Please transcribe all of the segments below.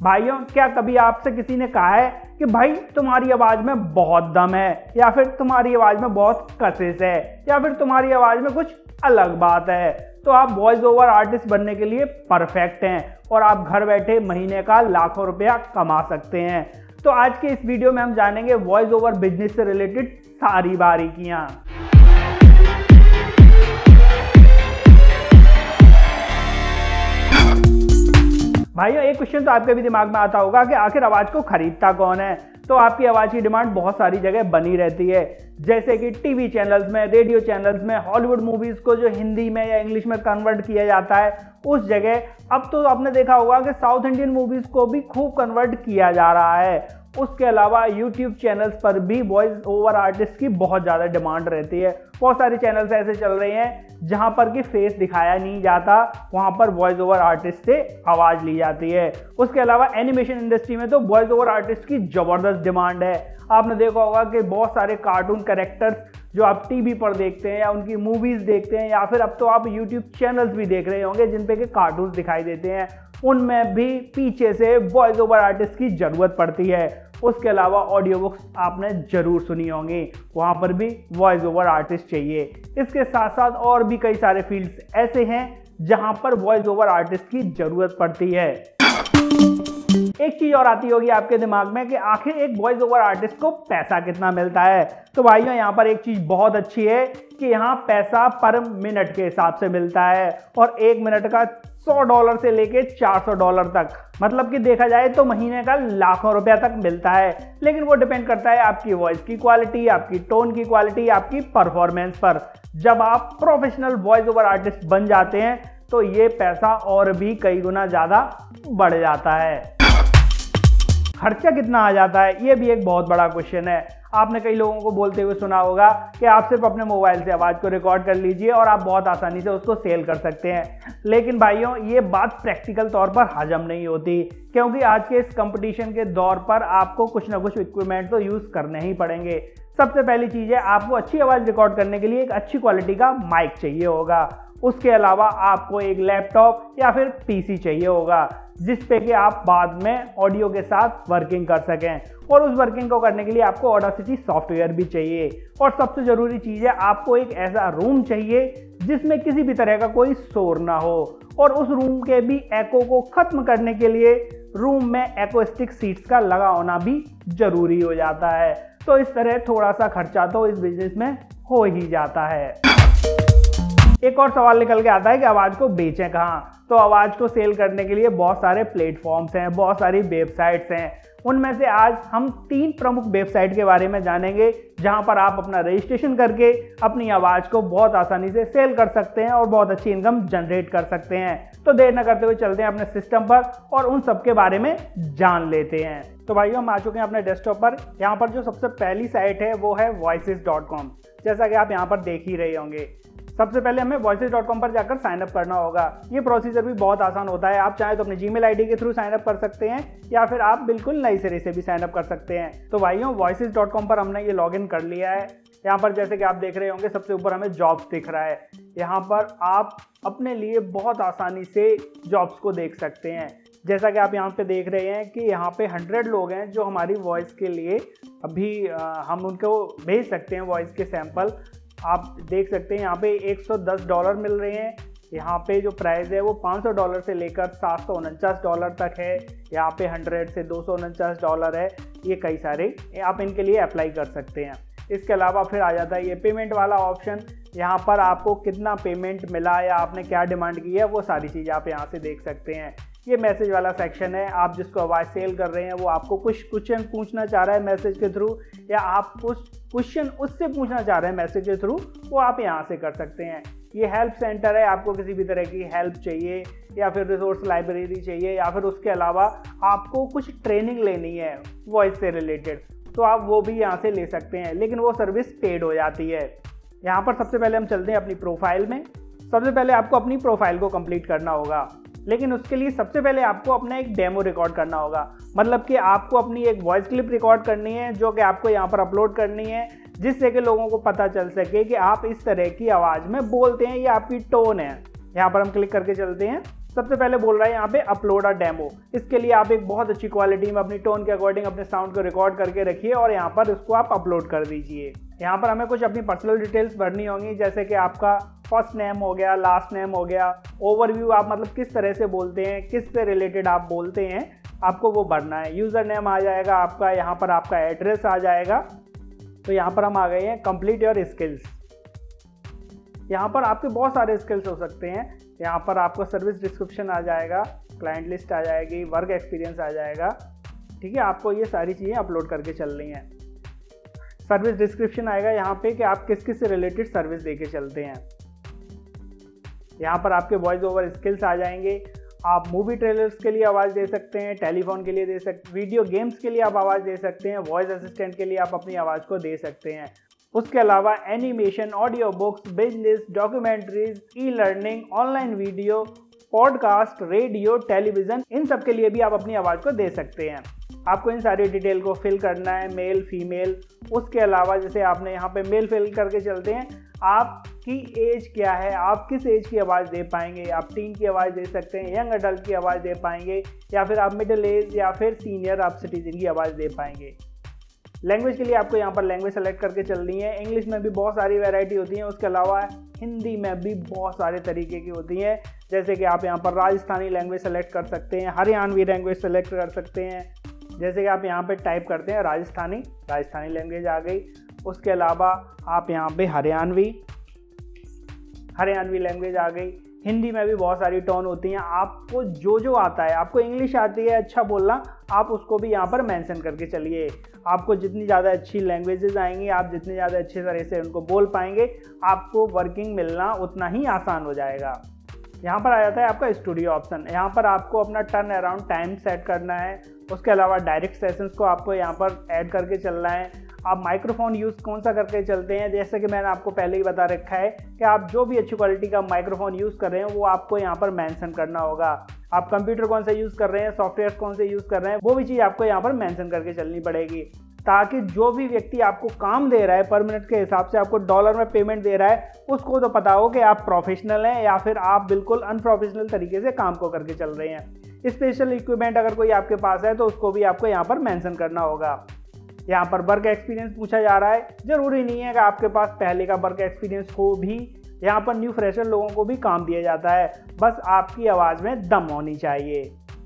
भाइयों, क्या कभी आपसे किसी ने कहा है कि भाई तुम्हारी आवाज में बहुत दम है, या फिर तुम्हारी आवाज में बहुत कशिश है, या फिर तुम्हारी आवाज में कुछ अलग बात है? तो आप वॉइस ओवर आर्टिस्ट बनने के लिए परफेक्ट हैं और आप घर बैठे महीने का लाखों रुपया कमा सकते हैं। तो आज के इस वीडियो में हम जानेंगे वॉइस ओवर बिजनेस से रिलेटेड सारी बारीकियां। भाइयों, एक क्वेश्चन तो आपके भी दिमाग में आता होगा कि आखिर आवाज को खरीदता कौन है? तो आपकी आवाज की डिमांड बहुत सारी जगह बनी रहती है, जैसे कि टीवी चैनल्स में, रेडियो चैनल्स में, हॉलीवुड मूवीज को जो हिंदी में या इंग्लिश में कन्वर्ट किया जाता है उस जगह। अब तो आपने देखा होगा कि साउथ इंडियन मूवीज को भी खूब कन्वर्ट किया जा रहा है। उसके अलावा यूट्यूब चैनल्स पर भी वॉइस ओवर आर्टिस्ट की बहुत ज़्यादा डिमांड रहती है। बहुत सारे चैनल्स ऐसे चल रहे हैं जहां पर कि फेस दिखाया नहीं जाता, वहां पर वॉइस ओवर आर्टिस्ट से आवाज़ ली जाती है। उसके अलावा एनिमेशन इंडस्ट्री में तो वॉइस ओवर आर्टिस्ट की ज़बरदस्त डिमांड है। आपने देखा होगा कि बहुत सारे कार्टून कैरेक्टर्स जो आप टीवी पर देखते हैं या उनकी मूवीज़ देखते हैं, या फिर अब तो आप यूट्यूब चैनल्स भी देख रहे होंगे जिन पे के कार्टून्स दिखाई देते हैं, उनमें भी पीछे से वॉइस ओवर आर्टिस्ट की ज़रूरत पड़ती है। उसके अलावा ऑडियो बुक्स आपने जरूर सुनी होंगी, वहाँ पर भी वॉइस ओवर आर्टिस्ट चाहिए। इसके साथ साथ और भी कई सारे फील्ड्स ऐसे हैं जहाँ पर वॉइस ओवर आर्टिस्ट की ज़रूरत पड़ती है। एक चीज और आती होगी आपके दिमाग में कि आखिर एक वॉइस ओवर आर्टिस्ट को पैसा कितना मिलता है? तो भाइयों, यहाँ पर एक चीज बहुत अच्छी है कि यहाँ पैसा पर मिनट के हिसाब से मिलता है, और एक मिनट का $100 से लेके $400 तक, मतलब कि देखा जाए तो महीने का लाखों रुपया तक मिलता है। लेकिन वो डिपेंड करता है आपकी वॉइस की क्वालिटी, आपकी टोन की क्वालिटी, आपकी परफॉर्मेंस पर। जब आप प्रोफेशनल वॉइस ओवर आर्टिस्ट बन जाते हैं तो ये पैसा और भी कई गुना ज़्यादा बढ़ जाता है। खर्चा कितना आ जाता है, ये भी एक बहुत बड़ा क्वेश्चन है। आपने कई लोगों को बोलते हुए सुना होगा कि आप सिर्फ अपने मोबाइल से आवाज़ को रिकॉर्ड कर लीजिए और आप बहुत आसानी से उसको सेल कर सकते हैं। लेकिन भाइयों, ये बात प्रैक्टिकल तौर पर हजम नहीं होती, क्योंकि आज के इस कंपटीशन के दौर पर आपको कुछ ना कुछ इक्विपमेंट तो यूज़ करने ही पड़ेंगे। सबसे पहली चीज़ है, आपको अच्छी आवाज़ रिकॉर्ड करने के लिए एक अच्छी क्वालिटी का माइक चाहिए होगा। उसके अलावा आपको एक लैपटॉप या फिर पीसी चाहिए होगा, जिस पे कि आप बाद में ऑडियो के साथ वर्किंग कर सकें। और उस वर्किंग को करने के लिए आपको ऑडासिटी सॉफ्टवेयर भी चाहिए। और सबसे ज़रूरी चीज़ है, आपको एक ऐसा रूम चाहिए जिसमें किसी भी तरह का कोई शोर ना हो। और उस रूम के भी एको को ख़त्म करने के लिए रूम में एक्वास्टिक सीट्स का लगा होना भी ज़रूरी हो जाता है। तो इस तरह थोड़ा सा खर्चा तो इस बिजनेस में हो ही जाता है। एक और सवाल निकल के आता है कि आवाज़ को बेचें कहाँ? तो आवाज़ को सेल करने के लिए बहुत सारे प्लेटफॉर्म्स हैं, बहुत सारी वेबसाइट्स हैं। उनमें से आज हम 3 प्रमुख वेबसाइट के बारे में जानेंगे जहां पर आप अपना रजिस्ट्रेशन करके अपनी आवाज़ को बहुत आसानी से सेल कर सकते हैं और बहुत अच्छी इनकम जनरेट कर सकते हैं। तो देर न करते हुए चलते हैं अपने सिस्टम पर और उन सब के बारे में जान लेते हैं। तो भाइयों, हम आ चुके हैं अपने डेस्कटॉप पर। यहाँ पर जो सबसे पहली साइट है वो है voices.com, जैसा कि आप यहाँ पर देख ही रहे होंगे। सबसे पहले हमें voices.com पर जाकर साइन अप करना होगा। ये प्रोसीजर भी बहुत आसान होता है। आप चाहें तो अपने जीमेल आईडी के थ्रू साइन अप कर सकते हैं, या फिर आप बिल्कुल नई सिरे से भी साइन अप कर सकते हैं। तो भाइयों, voices.com पर हमने ये लॉगिन कर लिया है। यहाँ पर जैसे कि आप देख रहे होंगे, सबसे ऊपर हमें जॉब्स दिख रहा है। यहाँ पर आप अपने लिए बहुत आसानी से जॉब्स को देख सकते हैं। जैसा कि आप यहाँ पे देख रहे हैं कि यहाँ पे 100 लोग हैं जो हमारी वॉइस के लिए अभी हम उनको भेज सकते हैं वॉइस के सैंपल। आप देख सकते हैं यहाँ पे $110 मिल रहे हैं। यहाँ पे जो प्राइस है वो $500 से लेकर $749 तक है। यहाँ पे 100 से $249 है। ये कई सारे आप इनके लिए अप्लाई कर सकते हैं। इसके अलावा फिर आ जाता है ये पेमेंट वाला ऑप्शन। यहाँ पर आपको कितना पेमेंट मिला या आपने क्या डिमांड की है वो सारी चीज़ आप यहाँ से देख सकते हैं। ये मैसेज वाला सेक्शन है। आप जिसको आवाज़ सेल कर रहे हैं वो आपको कुछ क्वेश्चन पूछना चाह रहा है मैसेज के थ्रू, या आप कुछ क्वेश्चन उससे पूछना चाह रहे हैं मैसेज के थ्रू, वो आप यहाँ से कर सकते हैं। ये हेल्प सेंटर है। आपको किसी भी तरह की हेल्प चाहिए या फिर रिसोर्स लाइब्रेरी चाहिए, या फिर उसके अलावा आपको कुछ ट्रेनिंग लेनी है वॉइस से रिलेटेड, तो आप वो भी यहाँ से ले सकते हैं। लेकिन वो सर्विस पेड हो जाती है। यहाँ पर सबसे पहले हम चलते हैं अपनी प्रोफाइल में। सबसे पहले आपको अपनी प्रोफाइल को कंप्लीट करना होगा, लेकिन उसके लिए सबसे पहले आपको अपना एक डेमो रिकॉर्ड करना होगा। मतलब कि आपको अपनी एक वॉइस क्लिप रिकॉर्ड करनी है जो कि आपको यहाँ पर अपलोड करनी है, जिससे कि लोगों को पता चल सके कि आप इस तरह की आवाज़ में बोलते हैं, ये आपकी टोन है। यहाँ पर हम क्लिक करके चलते हैं सबसे पहले बोल रहा है यहाँ पे अपलोड अ डेमो। इसके लिए आप एक बहुत अच्छी क्वालिटी में अपनी टोन के अकॉर्डिंग अपने साउंड को रिकॉर्ड करके रखिए और यहाँ पर इसको आप अपलोड कर दीजिए। यहाँ पर हमें कुछ अपनी पर्सनल डिटेल्स भरनी होंगी, जैसे कि आपका फर्स्ट नेम हो गया, लास्ट नेम हो गया, ओवरव्यू आप मतलब किस तरह से बोलते हैं, किस से रिलेटेड आप बोलते हैं, आपको वो भरना है। यूज़र नेम आ जाएगा आपका, यहाँ पर आपका एड्रेस आ जाएगा। तो यहाँ पर हम आ गए हैं कंप्लीट योर स्किल्स। यहाँ पर आपके बहुत सारे स्किल्स हो सकते हैं। यहाँ पर आपको सर्विस डिस्क्रिप्शन आ जाएगा, क्लाइंट लिस्ट आ जाएगी, वर्क एक्सपीरियंस आ जाएगा। ठीक है, आपको ये सारी चीज़ें अपलोड करके चल रही हैं। सर्विस डिस्क्रिप्शन आएगा यहाँ पे कि आप किस किस से रिलेटेड सर्विस देके चलते हैं। यहाँ पर आपके वॉइस ओवर स्किल्स आ जाएंगे। आप मूवी ट्रेलर्स के लिए आवाज़ दे सकते हैं, टेलीफोन के लिए दे सकते, वीडियो गेम्स के लिए आप आवाज़ दे सकते हैं, वॉइस असिस्टेंट के लिए आप अपनी आवाज़ को दे सकते हैं। उसके अलावा animation, audio books, business, documentaries, e learning, online video, podcast, radio, television, इन सब के लिए भी आप अपनी आवाज़ को दे सकते हैं। आपको इन सारी डिटेल को फिल करना है, मेल, फीमेल। उसके अलावा जैसे आपने यहाँ पे मेल फिल करके चलते हैं, आपकी एज क्या है, आप किस एज की आवाज़ दे पाएंगे। आप टीन की आवाज़ दे सकते हैं, यंग अडल्ट की आवाज़ दे पाएंगे, या फिर आप मिडिल एज या फिर सीनियर आप सिटीजन की आवाज़ दे पाएंगे। लैंग्वेज के लिए आपको यहाँ पर लैंग्वेज सेलेक्ट करके चलनी है। इंग्लिश में भी बहुत सारी वैरायटी होती है, उसके अलावा हिंदी में भी बहुत सारे तरीके की होती हैं। जैसे कि आप यहाँ पर राजस्थानी लैंग्वेज सेलेक्ट कर सकते हैं, हरियाणवी लैंग्वेज सेलेक्ट कर सकते हैं। जैसे कि आप यहाँ पे टाइप करते हैं राजस्थानी लैंग्वेज आ गई। उसके अलावा आप यहाँ पे हरियाणवी लैंग्वेज आ गई। हिंदी में भी बहुत सारी टोन होती हैं। आपको जो आता है, आपको इंग्लिश आती है अच्छा बोलना, आप उसको भी यहाँ पर मेंशन करके चलिए। आपको जितनी ज़्यादा अच्छी लैंग्वेजेस आएंगी, आप जितनी ज़्यादा अच्छे तरह से उनको बोल पाएंगे, आपको वर्किंग मिलना उतना ही आसान हो जाएगा। यहाँ पर आ जाता है आपका स्टूडियो ऑप्शन। यहाँ पर आपको अपना टर्न अराउंड टाइम सेट करना है। उसके अलावा डायरेक्ट सेशंस को आपको यहाँ पर ऐड करके चलना है। आप माइक्रोफोन यूज़ कौन सा करके चलते हैं, जैसे कि मैंने आपको पहले ही बता रखा है कि आप जो भी अच्छी क्वालिटी का माइक्रोफोन यूज़ कर रहे हैं वो आपको यहाँ पर मेंशन करना होगा। आप कंप्यूटर कौन सा यूज़ कर रहे हैं, सॉफ्टवेयर कौन से यूज़ कर रहे हैं, वो भी चीज़ आपको यहाँ पर मेंशन करके चलनी पड़ेगी, ताकि जो भी व्यक्ति आपको काम दे रहा है पर मिनट के हिसाब से आपको डॉलर में पेमेंट दे रहा है, उसको तो पता हो कि आप प्रोफेशनल हैं या फिर आप बिल्कुल अनप्रोफेशनल तरीके से काम को करके चल रहे हैं। स्पेशल इक्विपमेंट अगर कोई आपके पास है तो उसको भी आपको यहाँ पर मेंशन करना होगा। यहाँ पर वर्क एक्सपीरियंस पूछा जा रहा है। जरूरी नहीं है कि आपके पास पहले का वर्क एक्सपीरियंस हो भी, यहाँ पर न्यू फ्रेशर लोगों को भी काम दिया जाता है, बस आपकी आवाज़ में दम होनी चाहिए।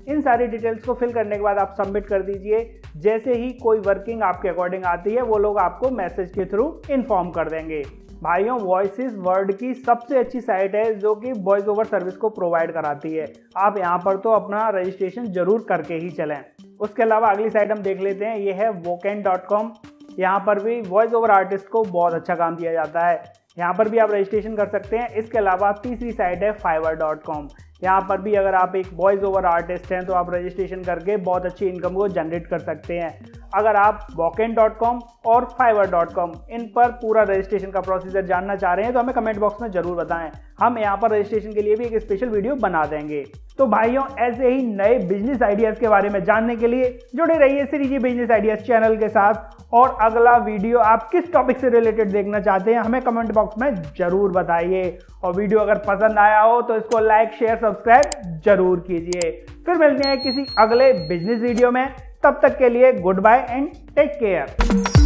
इन सारी डिटेल्स को फिल करने के बाद आप सबमिट कर दीजिए। जैसे ही कोई वर्किंग आपके अकॉर्डिंग आती है वो लोग आपको मैसेज के थ्रू इन्फॉर्म कर देंगे। भाइयों, वॉइसेस वर्ल्ड की सबसे अच्छी साइट है जो कि वॉइस ओवर सर्विस को प्रोवाइड कराती है। आप यहाँ पर तो अपना रजिस्ट्रेशन जरूर करके ही चलें। उसके अलावा अगली साइट हम देख लेते हैं, ये है vocant.com। यहाँ पर भी वॉइस ओवर आर्टिस्ट को बहुत अच्छा काम दिया जाता है, यहाँ पर भी आप रजिस्ट्रेशन कर सकते हैं। इसके अलावा तीसरी साइट है fiverr.com। यहाँ पर भी अगर आप एक वॉइस ओवर आर्टिस्ट हैं तो आप रजिस्ट्रेशन करके बहुत अच्छी इनकम को जनरेट कर सकते हैं। अगर आप vocant.com और fiverr.com इन पर पूरा रजिस्ट्रेशन का प्रोसीजर जानना चाह रहे हैं तो हमें कमेंट बॉक्स में जरूर बताएं, हम यहाँ पर रजिस्ट्रेशन के लिए भी एक स्पेशल वीडियो बना देंगे। तो भाइयों, ऐसे ही नए बिजनेस आइडियाज़ के बारे में जानने के लिए जुड़े रहिए श्रीजी बिजनेस आइडियाज़ चैनल के साथ। और अगला वीडियो आप किस टॉपिक से रिलेटेड देखना चाहते हैं हमें कमेंट बॉक्स में जरूर बताइए। और वीडियो अगर पसंद आया हो तो इसको लाइक, शेयर, सब्सक्राइब जरूर कीजिए। फिर मिलते हैं किसी अगले बिजनेस वीडियो में, तब तक के लिए goodbye and take care.